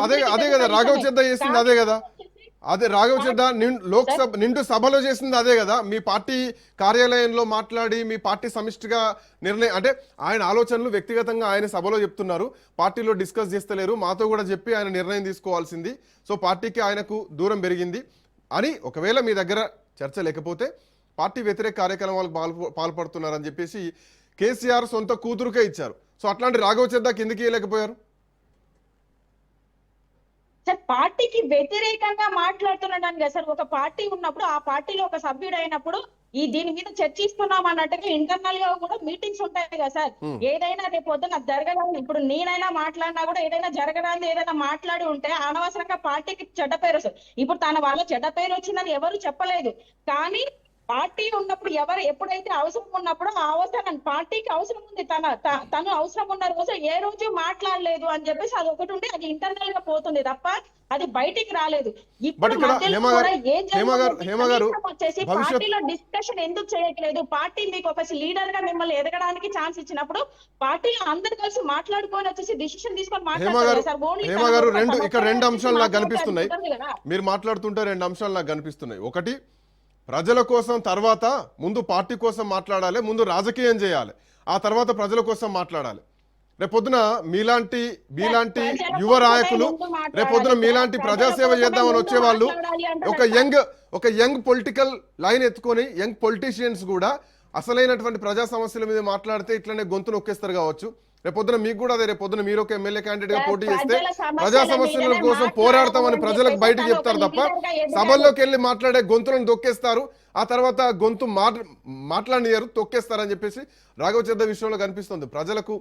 అదే అదే కదా రాఘవ్ చెద్దా చేసింది అదే కదా. అదే రాఘవ్ చెడ్డా లోక్సభ నిండు సభలో చేసింది అదే కదా. మీ పార్టీ కార్యాలయంలో మాట్లాడి మీ పార్టీ సమిష్టిగా నిర్ణయం అంటే ఆయన ఆలోచనలు వ్యక్తిగతంగా ఆయన సభలో చెప్తున్నారు, పార్టీలో డిస్కస్ చేస్తలేరు, మాతో కూడా చెప్పి ఆయన నిర్ణయం తీసుకోవాల్సింది, సో పార్టీకి ఆయనకు దూరం పెరిగింది అని ఒకవేళ మీ దగ్గర చర్చ లేకపోతే పార్టీ వ్యతిరేక కార్యక్రమాలకు పాల్పడుతున్నారని చెప్పేసి కేసీఆర్ సొంత కూతురుకే ఇచ్చారు. సో అట్లాంటి రాఘవ్ చెద్దాకి ఎందుకు ఇవ్వలేకపోయారు? సార్ పార్టీకి వ్యతిరేకంగా మాట్లాడుతున్నాడు కదా సార్. ఒక పార్టీ ఉన్నప్పుడు ఆ పార్టీలో ఒక సభ్యుడు అయినప్పుడు దీని మీద చర్చిస్తున్నాం అన్నట్టుగా ఇంటర్నల్ గా కూడా మీటింగ్స్ ఉంటాయి కదా సార్. ఏదైనా రేపు పొద్దున జరగడానికి ఇప్పుడు నేనైనా మాట్లాడినా కూడా ఏదైనా జరగడానికి ఏదైనా మాట్లాడి ఉంటే అనవసరంగా పార్టీకి చెడ్డ పేరు వస్తుంది. ఇప్పుడు తన వల్ల చెడ్డ పేరు వచ్చిందని ఎవరు చెప్పలేదు, కానీ పార్టీ ఉన్నప్పుడు ఎప్పుడైతే అవసరం ఉన్నప్పుడు ఆ అవసరం పార్టీకి అవసరం ఉంది, తను అవసరం ఉన్న రోజు ఏ రోజు మాట్లాడలేదు అని చెప్పేసి అది ఒకటి ఉంటే అది ఇంటర్నల్ గా పోతుంది తప్ప అది బయటికి రాలేదు. ఇప్పుడు వచ్చేసి పార్టీలో డిస్కషన్ ఎందుకు చేయట్లేదు? పార్టీ మీకు ఒక లీడర్ గా మిమ్మల్ని ఎదగడానికి ఛాన్స్ ఇచ్చినప్పుడు పార్టీలో అందరు కలిసి మాట్లాడుకొని వచ్చేసి డిసిషన్ తీసుకొని మాట్లాడారు సార్. ఇక్కడ రెండు అంశాలు నాకు కనిపిస్తున్నాయి, మీరు మాట్లాడుతుంటే రెండు అంశాలు నాకు కనిపిస్తున్నాయి. ఒకటి, ప్రజల కోసం తర్వాత ముందు పార్టీ కోసం మాట్లాడాలి, ముందు రాజకీయం చేయాలి, ఆ తర్వాత ప్రజల కోసం మాట్లాడాలి. రేపొద్దున మీలాంటి యువ నాయకులు, రేపొద్దున మీలాంటి ప్రజాసేవ చేద్దామని వచ్చేవాళ్ళు ఒక యంగ్ పొలిటికల్ లైన్ ఎత్తుకొని యంగ్ పొలిటీషియన్స్ కూడా అసలైనటువంటి ప్రజా సమస్యల మీద మాట్లాడితే ఇట్లనే గొంతు నొక్కేస్తారు కావచ్చు. రేపొద్దున మీకు కూడా అదే, రేపొద్దున మీరు ఒక ఎమ్మెల్యే క్యాండిడేట్ గా పోటీ చేస్తే ప్రజా సమస్యల కోసం పోరాడతామని ప్రజలకు బయటకు చెప్తారు తప్ప సభల్లోకి వెళ్ళి మాట్లాడే గొంతులను తొక్కేస్తారు, ఆ తర్వాత గొంతు మాట్లాడనియరు, తొక్కేస్తారని చెప్పేసి రాఘవ్ చెద్దా విషయంలో కనిపిస్తుంది. ప్రజలకు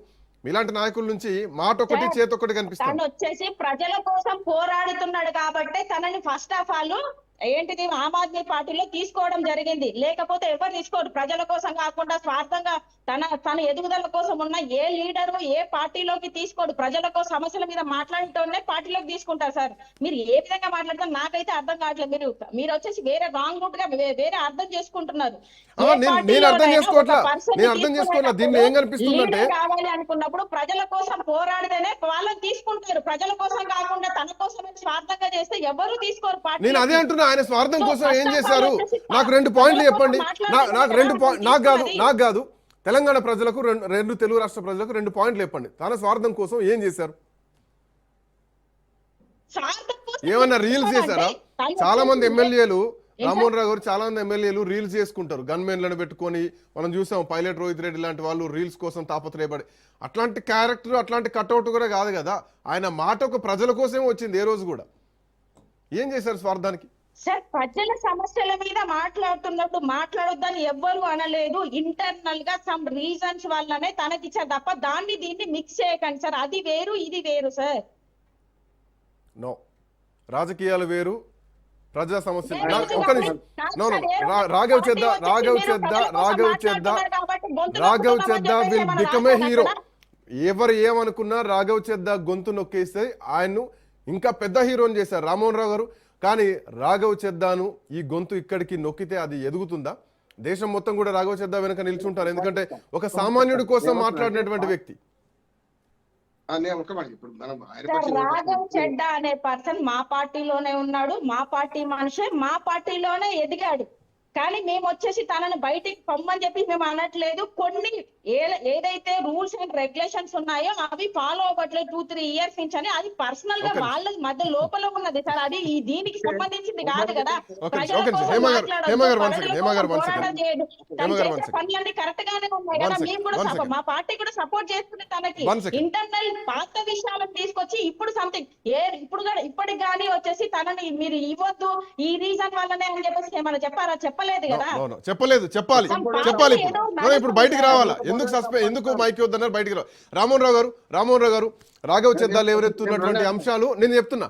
ఇలాంటి నాయకుల నుంచి మాట ఒకటి చేతొకటి కనిపిస్తుంది. వచ్చేసి ప్రజల కోసం పోరాడుతున్నాడు కాబట్టి తనని ఫస్ట్ ఆఫ్ ఆల్ ఏంటిది ఆమ్ ఆద్మీ పార్టీలో తీసుకోవడం జరిగింది, లేకపోతే ఎవరు తీసుకోరు. ప్రజల కోసం కాకుండా స్వార్థంగా తన ఎదుగుదల కోసం ఉన్న ఏ లీడరు ఏ పార్టీలోకి తీసుకోడు. ప్రజల కోసం సమస్యల మీద మాట్లాడుతూనే పార్టీలోకి తీసుకుంటారు సార్. మీరు ఏ విధంగా మాట్లాడతారు నాకైతే అర్థం కావట్లేదు. మీరు వచ్చేసి వేరే రాంగ్ రూట్ గా వేరే అర్థం చేసుకుంటున్నారు. కావాలి అనుకున్నప్పుడు ప్రజల కోసం పోరాడితేనే వాళ్ళని తీసుకుంటారు. ప్రజల కోసం కాకుండా తన కోసం స్వార్థంగా చేస్తే ఎవరు తీసుకోరు పార్టీ. ఆయన స్వార్థం కోసం ఏం చేశారు? నాకు రెండు పాయింట్లు చెప్పండి. నాకు కాదు తెలంగాణ ప్రజలకు, రెండు తెలుగు రాష్ట్ర ప్రజలకు రెండు పాయింట్లు చెప్పండి. తన స్వార్థం కోసం ఏం చేశారు? ఏమన్నా రీల్స్ చేశారా? చాలా మంది ఎమ్మెల్యేలు, రామ్మోహన్ రావు గారు చాలా మంది ఎమ్మెల్యేలు రీల్స్ చేసుకుంటారు, గన్మెన్లను పెట్టుకొని. మనం చూసాం పైలట్ రోహిత్ రెడ్డి లాంటి వాళ్ళు రీల్స్ కోసం తాపత్రయపడి. అట్లాంటి క్యారెక్టర్, అట్లాంటి కట్అవుట్ కూడా కాదు కదా. ఆయన మాట ఒక ప్రజల కోసమే వచ్చింది. ఏ రోజు కూడా ఏం చేశారు స్వార్థానికి? సార్ ప్రజల సమస్యల మీద మాట్లాడుతున్నప్పుడు మాట్లాడొద్దని ఎవ్వరు అనలేదు. ఇంటర్నల్ గా సమ్ రీజన్స్ వల్లనే తనకిచ్చారు తప్ప దీన్ని మిక్స్ చేయకండి సార్. అది వేరు ఇది వేరు సార్. నో, రాజకీయాలు వేరు, ప్రజా సమస్యలు. Raghav Chadha will become a hero. ఎవరు ఏమనుకున్నా రాఘవ్ చెద్దా గొంతు నొక్కేస్తే ఆయన్ను ఇంకా పెద్ద హీరోని చేశారు రామ్మోహన్ రావు గారు. కానీ రాఘవ్ చెద్దాను ఈ గొంతు ఇక్కడికి నొక్కితే అది ఎదుగుతుందా? దేశం మొత్తం కూడా రాఘవ్ చెద్దా వెనక నిల్చుంటారు, ఎందుకంటే ఒక సామాన్యుడి కోసం మాట్లాడినటువంటి వ్యక్తి. రాఘవ్ చెడ్డా అనే పర్సన్ మా పార్టీలోనే ఉన్నాడు, మా పార్టీ మనిషే, మా పార్టీలోనే ఎదిగాడు. కానీ మేము వచ్చేసి తనని బయటికి పొమ్మని చెప్పి మేము అనట్లేదు. కొన్ని ఏదైతే రూల్స్ అండ్ రెగ్యులేషన్స్ ఉన్నాయో అవి ఫాలో అవ్వట్లేదు 2-3 ఇయర్స్ నుంచి అని. అది పర్సనల్ గా వాళ్ళ మధ్య లోపల ఉన్నది సార్. అది దీనికి సంబంధించింది కాదు కదా. పనులన్నీ కరెక్ట్ గానే ఉన్నాయి కదా. మేము కూడా మా పార్టీ కూడా సపోర్ట్ చేస్తుంది తనకి. ఇంటర్నల్ పాత విషయాలను తీసుకొచ్చి ఇప్పుడు సంథింగ్ ఇప్పటికి కానీ వచ్చేసి తనని మీరు ఇవ్వద్దు ఈ రీజన్ వల్లనే అని చెప్పేసి ఏమైనా చెప్పారా? చెప్పలేదు. చెప్పాలి. ఇప్పుడు బయటికి రావాలా? ఎందుకు మైక్ వద్దన్నారు? బయటికి రావాలి. రామ్మోహన్ రావు గారు రాఘవ్ చెద్దా లేవరెత్తున్నటువంటి అంశాలు నేను చెప్తున్నా.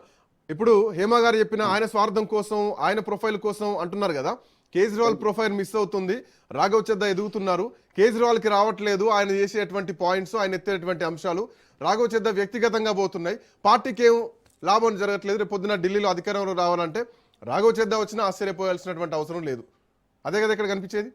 ఇప్పుడు హేమ గారు చెప్పిన ఆయన స్వార్థం కోసం, ఆయన ప్రొఫైల్ కోసం అంటున్నారు కదా. కేజ్రీవాల్ ప్రొఫైల్ మిస్ అవుతుంది, రాఘవ్ చెద్దా ఎదుగుతున్నారు, కేజ్రీవాల్ కి రావట్లేదు. ఆయన చేసేటువంటి పాయింట్స్, ఆయన ఎత్తేటువంటి అంశాలు రాఘవ్ చెద్దా వ్యక్తిగతంగా పోతున్నాయి. పార్టీకి ఏం లాభం జరగట్లేదు. రేపు పొద్దున ఢిల్లీలో అధికారంలో రావాలంటే రాఘవ్ చెద్దా వచ్చినా ఆశ్చర్యపోయాల్సినటువంటి అవసరం లేదు. అదే కదా ఇక్కడ కనిపించేది.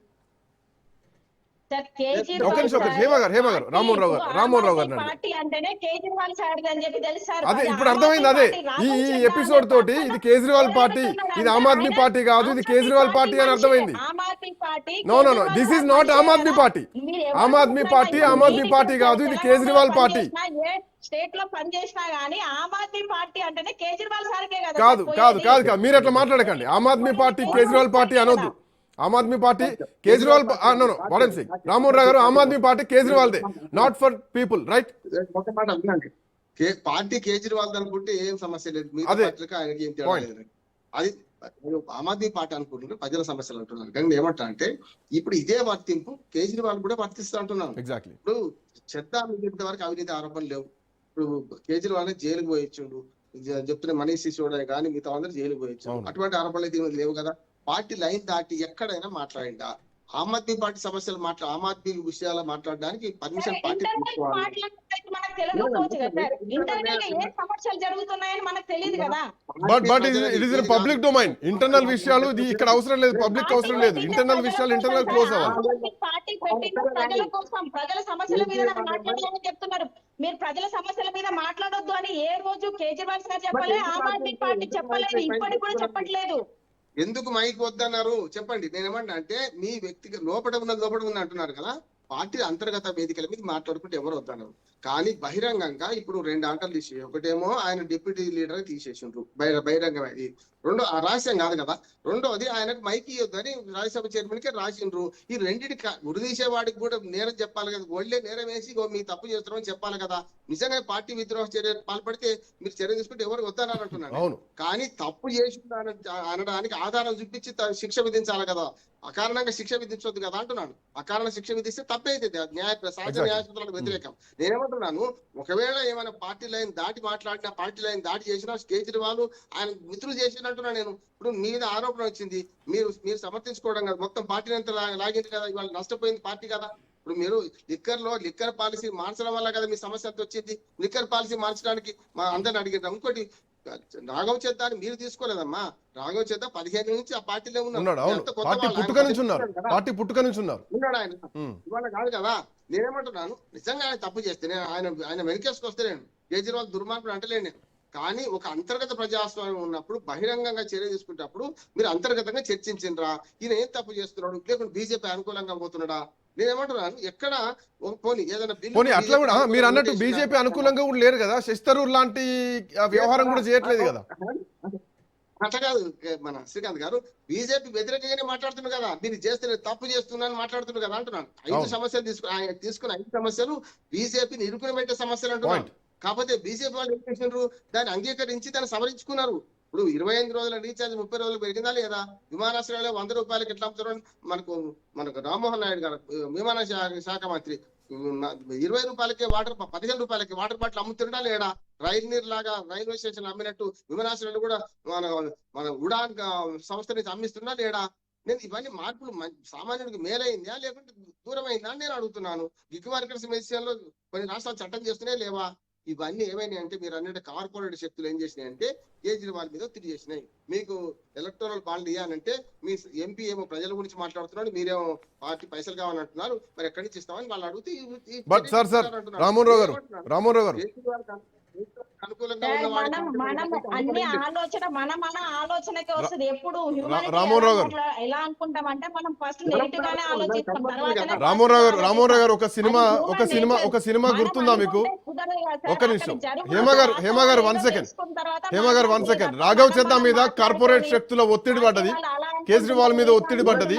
సార్ ఒక కేజ్రీవాల్ నిమిషం సార్ హేమ గారు రామ్మోహన్ రావు గారు అన్నాడు. పార్టీ అంటేనే కేజ్రీవాల్ సార్ అని చెప్పి తెలుసు సార్. అదే ఇప్పుడు అర్థమైంది. అదే ఈ ఎపిసోడ్ తోటి ఇది కేజ్రీవాల్ పార్టీ, ఇది ఆమ్ ఆద్మీ పార్టీ కాదు, ఇది కేజ్రీవాల్ పార్టీ అని అర్థమైంది. Aam Aadmi Party no this is not Aam Aadmi Party. Aam Aadmi Party కాదు, ఇది కేజ్రీవాల్ పార్టీ. స్టేట్ లో పనిచేసినా గానీ ఆమ్ ఆద్మీ పార్టీ అంటేనే కేజ్రీవాల్ సార్కే కదా కాదు కాదు కాదు కాదు మీరు అట్లా మాట్లాడకండి. ఆమ్ ఆద్మీ పార్టీ కేజ్రీవాల్ పార్టీ అనొద్దు. ఆమ్ ఆద్మీ పార్టీ కేజ్రీవాల్ వాడన్ సింగ్ రామ్మోహన్ రావు గారు, ఆమ్ ఆద్మీ పార్టీ కేజ్రీవాల్ దే, నాట్ ఫర్ పీపుల్, రైట్? ఒక మాట వినండి. పార్టీ కేజ్రీవాల్ అనుకుంటే ఏం సమస్య లేదు, మీ అదే పార్టీలకు ఆయనకి ఏం తేడా లేదు. అది ఆమ్ ఆద్మీ పార్టీ అనుకుంటున్నారు, ప్రజల సమస్యలు అంటున్నారు. కానీ ఏమంటా అంటే ఇప్పుడు ఇదే వర్తింపు కేజ్రీవాల్ కూడా వర్తిస్తా అంటున్నాను. ఎగ్జాక్ట్లీ. ఇప్పుడు చెత్త అవినీతి వరకు అవినీతి ఆరోపణలు లేవు. ఇప్పుడు కేజ్రీవాల్ జైలుకు పోయించుండు, చెప్తున్న మనీష్ సిసోడియా కానీ మిగతా అందరూ జైలుకు పోయించు. అటువంటి ఆరోపణలు అయితే లేవు కదా. పార్టీ లైన్ దాటి ఎక్కడైనా మాట్లాడిందా? ఆమ్ ఆద్మీ పార్టీ సమస్యలు ఆమ్ ఆద్మీ విషయాలు మాట్లాడడానికి పర్మిషన్ పార్టీ తీసుకోవాలి. మనకు తెలియకపోవచ్చు కదా సార్. ఇంటర్నల్ గా ఏ సమస్యలు జరుగుతున్నాయని మనకు తెలియదు కదా. But it is public domain. Internal విషయాలు ఇక్కడ అవసరం లేదు, పబ్లిక్ అవసరం లేదు. ఇంటర్నల్ విషయాలు ఇంటర్నల్ క్లోజ్ అవ్వాలి. పార్టీ పెట్టిన ప్రజల కోసం, ప్రజల సమస్యల మీద మాట్లాడాలని చెప్తున్నారు. మీరు ప్రజల సమస్యల మీద మాట్లాడొద్దు అని ఏ రోజు కేజ్రీవాల్ సార్ చెప్పలే, ఆమ్ ఆద్మీ పార్టీ చెప్పలేదు, ఇప్పటికి కూడా చెప్పట్లేదు. ఎందుకు మైక్ వద్దన్నారు చెప్పండి. నేనేమన్నా అంటే మీ వ్యక్తిగత లోపల ఉన్నది అంటున్నారు కదా. పార్టీ అంతర్గత వేదికల మీద మాట్లాడుకుంటే ఎవరు వద్దన్నారు. కానీ బహిరంగంగా ఇప్పుడు 2 ఆటలు తీసేసి, ఒకటేమో ఆయన డిప్యూటీ లీడర్ తీసేసిండ్రు బహిరంగం. అది రెండో రహస్యం కాదు కదా. రెండోది ఆయనకు మైక్ ఇవ్వద్దని రాజ్యసభ చైర్మన్ కి రాసిండ్రు. ఈ రెండింటి ఉరిదీసేవాడికి కూడా నేరం చెప్పాలి కదా. ఒళ్ళే నేరం వేసి మీ తప్పు చేస్తున్నామని చెప్పాలి కదా. నిజంగా పార్టీ విద్రోహ చర్య పాల్పడితే మీరు చర్య తీసుకుంటే ఎవరు వద్దన్నారు అంటున్నాను. కానీ తప్పు చేసి అనడానికి ఆధారం చూపించి శిక్ష విధించాలి కదా. అకారణంగా శిక్ష విధించవద్దు కదా అంటున్నాను. అకారణ శిక్ష విధిస్తే తప్పైతే సహజ న్యాయసూత్రాలకు వ్యతిరేకం. నేనేమంటున్నాను, ఒకవేళ ఏమైనా పార్టీ లైన్ దాటి మాట్లాడినా, పార్టీ లైన్ దాటి చేసినా కేజ్రీవాల్ ఆయన మిత్రులు చేసిన అంటున్నా నేను. ఇప్పుడు మీ మీద ఆరోపణ వచ్చింది, మీరు సమర్థించుకోవడం కదా, మొత్తం పార్టీని అంతా లాగింది కదా, ఇవాళ నష్టపోయింది పార్టీ కదా. ఇప్పుడు మీరు లిక్కర్ పాలసీ మార్చడం వల్ల కదా మీ సమస్య అంత వచ్చింది. లిక్కర్ పాలసీ మార్చడానికి మా అందరిని అడిగారు. ఇంకోటి రాఘవ్ చెద్దా అని మీరు తీసుకోలేదమ్మా. రాఘవ్ చెద్దా 15 నుంచి ఆ పార్టీలో ఉన్నాడు. ఉన్నాడు ఆయన, ఇవాళ కాదు కదా. నేనేమంటున్నాను, నిజంగా ఆయన తప్పు చేస్తే ఆయన వెనకేసుకు వస్తే నేను కేజ్రీవాల్ దుర్మార్గుడు అంటలేను నేను. కానీ ఒక అంతర్గత ప్రజాస్వామ్యం ఉన్నప్పుడు బహిరంగంగా చర్య తీసుకునేటప్పుడు మీరు అంతర్గతంగా చర్చించిండ్రా, ఈయన ఏం తప్పు చేస్తున్నాడు, లేకుంటే బీజేపీ అనుకూలంగా పోతున్నాడా? నేనేమంటున్నాను, ఎక్కడ పోనీ ఏదైనా పోనీ అట్లా కూడా మీరు అన్నట్టు బీజేపీ అనుకూలంగా కూడా లేరు కదా. శశితరూర్ లాంటి వ్యవహారం కూడా చేయట్లేదు కదా. అట్లా కాదు మన శ్రీకాంత్ గారు, బీజేపీ వ్యతిరేకంగానే మాట్లాడుతున్నారు కదా. మీరు చేస్తే తప్పు చేస్తున్నాను మాట్లాడుతున్నారు కదా అంటున్నాను. 5 సమస్యలు తీసుకున్న 5 సమస్యలు బీజేపీని ఇరుకుని పెట్టే సమస్యలు అంటున్నాను. కాకపోతే బీజేపీ వాళ్ళు ఏం చేసినారు, దాన్ని అంగీకరించి దాన్ని సవరించుకున్నారు. ఇప్పుడు 25 రోజుల రీఛార్జ్ 30 రోజులు పెరిగిందా లేదా? విమానాశ్రయాలు 100 రూపాయలకి ఎట్లా అమ్ముతారు? మనకు రామ్మోహన్ నాయుడు గారు విమాన శాఖ మంత్రి 20 రూపాయలకే 15 రూపాయలకి వాటర్ బాటిల్ అమ్ముతుండా లేడా? రైలు నీరు లాగా రైల్వే స్టేషన్ అమ్మినట్టు విమానాశ్రయాలు కూడా మన ఉడాన్ సంస్థ నుంచి అమ్మిస్తున్నా లేడా? నేను ఇవన్నీ మార్పులు సామాన్యుడికి మేలైందా లేకుంటే దూరమైందా అని నేను అడుగుతున్నాను. గిగ్ వర్కర్స్ విషయంలో కొన్ని రాష్ట్రాలు చట్టం చేస్తున్నాయి లేవా? ఇవన్నీ ఏమైనాయి అంటే మీరు అన్నట్టు కార్పొరేట్ శక్తులు ఏం చేసినాయి అంటే కేజ్రీవాల్ మీద ఒత్తిడి చేసినాయి. మీకు ఎలక్టోరల్ బాండ్ ఇవ్వాలంటే మీ ఎంపీ ఏమో ప్రజల గురించి మాట్లాడుతున్నాడు, మీరేమో పార్టీ పైసలు కావాలంటున్నారు, మరి ఎక్కడి నుంచి ఇస్తామని వాళ్ళు అడిగితే రామ్మోహన్ రావు గారు అన్ని ఆలోచన మన ఆలోచనకే వస్తుంది. ఎప్పుడు ఎలా అనుకుంటామంటే మనం ఫస్ట్ నెగిటివ్ గానే ఆలోచిస్తాం. రామ్మోహన్ రావు గారు ఒక సినిమా గుర్తుందా మీకు? ఒక నిమిషం హేమ గారు 1 సెకండ్. రాఘవ్ చెద్దా మీద కార్పొరేట్ శక్తుల ఒత్తిడి పడ్డది, కేజ్రీవాల్ మీద ఒత్తిడి పడ్డది.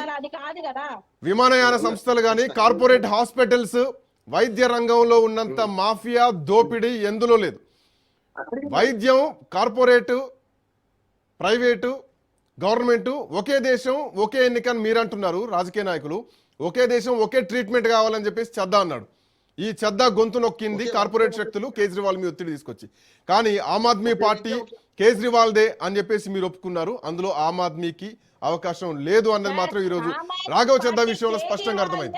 విమానయాన సంస్థలు గాని, కార్పొరేట్ హాస్పిటల్స్, వైద్య రంగంలో ఉన్నంత మాఫియా దోపిడీ ఎందులో లేదు. వైద్యం, కార్పొరేటు, ప్రైవేటు, గవర్నమెంటు ఒకే దేశం ఒకే ఎన్నిక అని మీరు అంటున్నారు రాజకీయ నాయకులు. ఒకే దేశం ఒకే ట్రీట్మెంట్ కావాలని చెప్పేసి చెద్దా అన్నాడు. ఈ చెద్దా గొంతు నొక్కింది కార్పొరేట్ శక్తులు కేజ్రీవాల్ మీద ఒత్తిడి తీసుకొచ్చి. కానీ ఆమ్ ఆద్మీ పార్టీ కేజ్రీవాల్దే అని చెప్పేసి మీరు ఒప్పుకున్నారు. అందులో ఆమ్ ఆద్మీకి అవకాశం లేదు అన్నది మాత్రం ఈ రోజు రాఘవ్ చెద్దా విషయంలో స్పష్టంగా అర్థమైంది.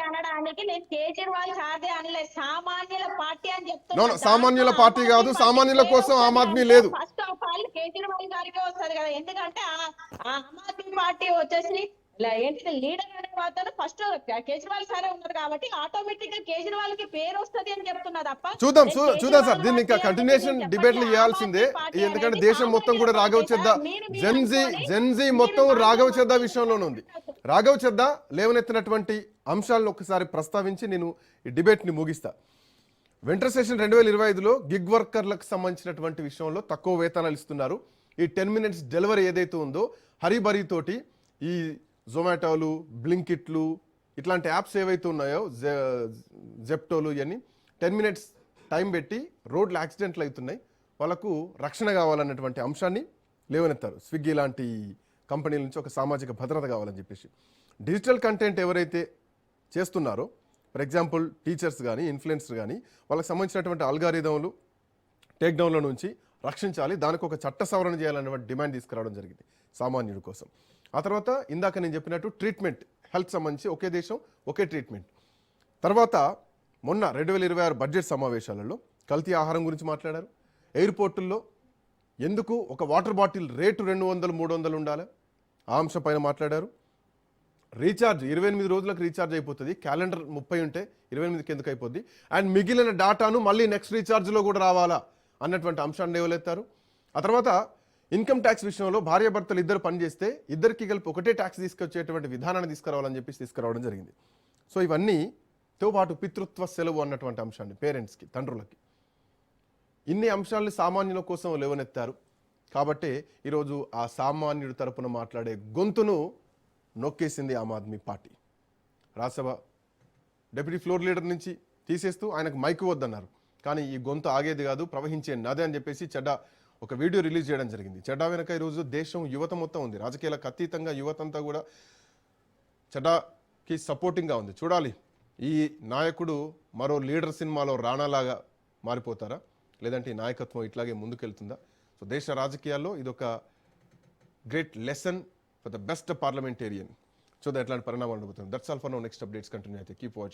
సామాన్యుల పార్టీ కాదు, సామాన్యుల కోసం ఆమ్ ఆద్మీ లేదు. ఫస్ట్ ఆఫ్ ఆల్ కేజ్రీవాల్ గారికి వస్తుంది కదా. ఎందుకంటే ఆమ్ ఆద్మీ పార్టీ వచ్చేసి ఏంటిది లీడర్ అనే అతను ఫస్ట్ కేజ్రీవాల్ సారే ఉన్నారు కాబట్టి ఆటోమేటిక్ గా కేజ్రీవాల్ కి పేరు వస్తది అని చెప్తున్నా తప్ప చూద్దాం నేను చూద్దాం కేజ్రీవాల్ సార్, దీన్ని ఇంకా పార్టీ కంటిన్యూషన్ అనేది డిబేట్లు చెప్పట్లే. చేయాల్సిందే. ఆమ్ ఆద్మీ పార్టీ ఎందుకంటే అనేది దేశం మొత్తం కూడా సామాన్య రాఘవ్ పార్టీ చెద్దా సార్. మీరు జెన్జీ అనుకోని మొత్తం మీరు రాఘవ్ చెద్దా మాట్లాడుతున్నారు. విషయంలోనే ఉంది. రాఘవ్ చెద్దా లేవనెత్తినటువంటి అంశాలను ఒకసారి ప్రస్తావించి నేను ఈ డిబేట్ ని ముగిస్తా. వింటర్ సెషన్ 2025లో గిగ్ వర్కర్లకు సంబంధించినటువంటి విషయంలో తక్కువ వేతనాలు ఇస్తున్నారు. ఈ 10 minutes డెలివరీ ఏదైతే ఉందో హరిబరి తోటి ఈ జొమాటోలు, బ్లింకిట్లు ఇట్లాంటి యాప్స్ ఏవైతే ఉన్నాయో జెప్టోలు ఇవన్నీ 10 minutes టైం పెట్టి రోడ్లు యాక్సిడెంట్లు అవుతున్నాయి, వాళ్ళకు రక్షణ కావాలన్నటువంటి అంశాన్ని లేవనెత్తారు. స్విగ్గీ లాంటి కంపెనీల నుంచి ఒక సామాజిక భద్రత కావాలని చెప్పేసి డిజిటల్ కంటెంట్ ఎవరైతే చేస్తున్నారో, ఫర్ ఎగ్జాంపుల్ టీచర్స్ కానీ ఇన్ఫ్లుయెన్సర్ కానీ, వాళ్ళకి సంబంధించినటువంటి అల్గారిథంలు టేక్ డౌన్ల నుంచి రక్షించాలి, దానికి ఒక చట్ట సవరణ చేయాలన్నటువంటి డిమాండ్ తీసుకురావడం జరిగింది సామాన్యుడి కోసం. ఆ తర్వాత ఇందాక నేను చెప్పినట్టు ట్రీట్మెంట్, హెల్త్ సంబంధించి ఒకే దేశం ఒకే ట్రీట్మెంట్. తర్వాత మొన్న 2026 బడ్జెట్ సమావేశాలలో కల్తీ ఆహారం గురించి మాట్లాడారు. ఎయిర్పోర్టుల్లో ఎందుకు ఒక వాటర్ బాటిల్ రేటు 200-300 ఉండాలి, ఆ అంశం పైన మాట్లాడారు. రీఛార్జ్ 28 రోజులకు రీఛార్జ్ అయిపోతుంది, క్యాలెండర్ 30 ఉంటే 28కి ఎందుకు అయిపోద్ది, అండ్ మిగిలిన డాటాను మళ్ళీ నెక్స్ట్ రీఛార్జ్లో కూడా రావాలా అన్నటువంటి అంశాన్ని లేవలెత్తారు. ఆ తర్వాత ఇన్కమ్ ట్యాక్స్ విషయంలో భార్యాభర్తలు ఇద్దరు పనిచేస్తే ఇద్దరికి కలిపి ఒకటే ట్యాక్స్ తీసుకొచ్చేటువంటి విధానాన్ని తీసుకురావాలని చెప్పేసి తీసుకురావడం జరిగింది. సో ఇవన్నీతో పాటు పితృత్వ సెలవు అన్నటువంటి అంశాన్ని పేరెంట్స్కి, తండ్రులకి, ఇన్ని అంశాలని సామాన్యుల కోసం లేవనెత్తారు. కాబట్టి ఈరోజు ఆ సామాన్యుడి తరపున మాట్లాడే గొంతును నొక్కేసింది Aam Aadmi Party. Rajya Sabha deputy floor leader నుంచి తీసేస్తూ ఆయనకు మైకు వద్దన్నారు. కానీ ఈ గొంతు ఆగేది కాదు, ప్రవహించే నది అని చెప్పేసి చెడ్డా ఒక వీడియో రిలీజ్ చేయడం జరిగింది. చెడ్డా వెనక ఈరోజు దేశం యువత మొత్తం ఉంది. రాజకీయాలకు అతీతంగా యువత అంతా కూడా చెడ్డాకి సపోర్టింగ్గా ఉంది. చూడాలి ఈ నాయకుడు మరో లీడర్ సినిమాలో రాణాలాగా మారిపోతారా, లేదంటే ఈ నాయకత్వం ఇట్లాగే ముందుకెళ్తుందా? సో దేశ రాజకీయాల్లో ఇదొక great lesson for the best parliamentarian. So ఎట్లాంటి పరిణామాలు ఉండబోతుంది. That's all for now. Next updates continue అయితే కీప్ వాచింగ్.